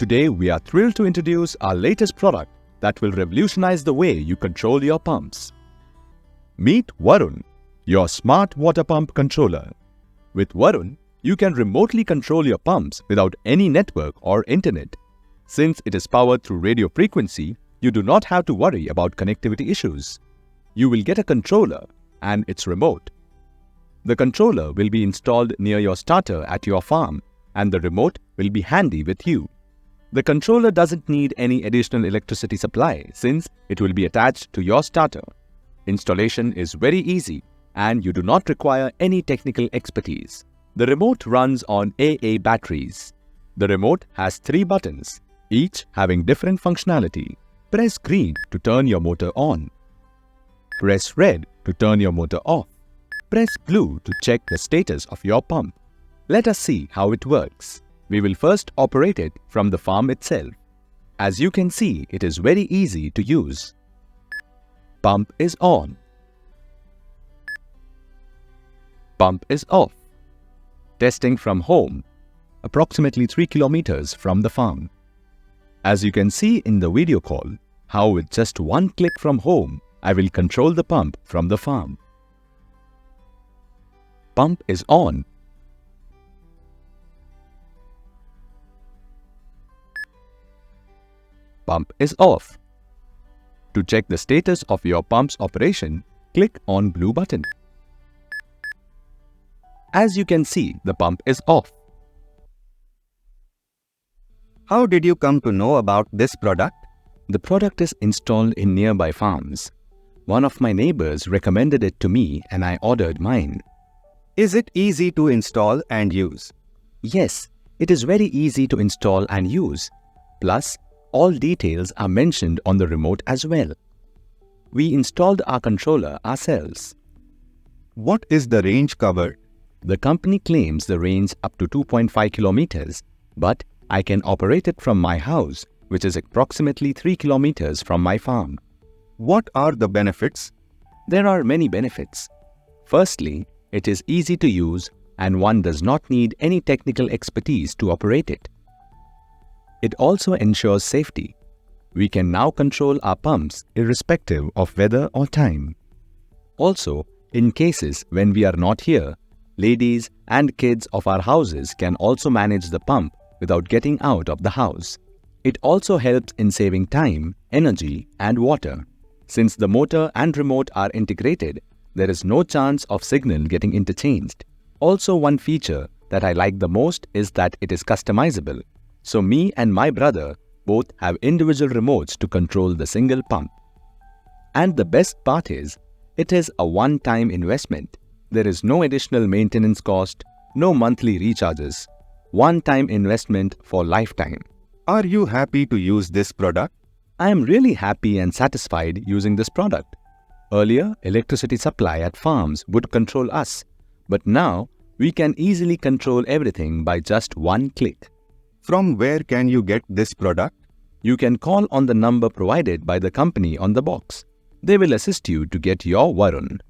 Today, we are thrilled to introduce our latest product that will revolutionize the way you control your pumps. Meet Varun, your smart water pump controller. With Varun, you can remotely control your pumps without any network or internet. Since it is powered through radio frequency, you do not have to worry about connectivity issues. You will get a controller and its remote. The controller will be installed near your starter at your farm, and the remote will be handy with you. The controller doesn't need any additional electricity supply since it will be attached to your starter. Installation is very easy and you do not require any technical expertise. The remote runs on AA batteries. The remote has 3 buttons, each having different functionality. Press green to turn your motor on. Press red to turn your motor off. Press blue to check the status of your pump. Let us see how it works. We will first operate it from the farm itself. As you can see, it is very easy to use. Pump is on. Pump is off. Testing from home, approximately 3 kilometers from the farm. As you can see in the video call, how with just one click from home, I will control the pump from the farm. Pump is on. Pump is off. To check the status of your pump's operation, click on blue button. As you can see, the pump is off. How did you come to know about this product? The product is installed in nearby farms. One of my neighbors recommended it to me and I ordered mine. Is it easy to install and use? Yes, it is very easy to install and use. Plus, all details are mentioned on the remote as well. We installed our controller ourselves. What is the range covered? The company claims the range up to 2.5 kilometers, but I can operate it from my house, which is approximately 3 kilometers from my farm. What are the benefits? There are many benefits. Firstly, it is easy to use and one does not need any technical expertise to operate it. It also ensures safety. We can now control our pumps irrespective of weather or time. Also, in cases when we are not here, ladies and kids of our houses can also manage the pump without getting out of the house. It also helps in saving time, energy, and water. Since the motor and remote are integrated, there is no chance of signal getting interchanged. Also, one feature that I like the most is that it is customizable. So me and my brother both have individual remotes to control the single pump. And the best part is, it is a one-time investment. There is no additional maintenance cost, no monthly recharges. One-time investment for lifetime. Are you happy to use this product? I am really happy and satisfied using this product. Earlier, electricity supply at farms would control us, but now we can easily control everything by just one click. From where can you get this product? You can call on the number provided by the company on the box. They will assist you to get your Varun.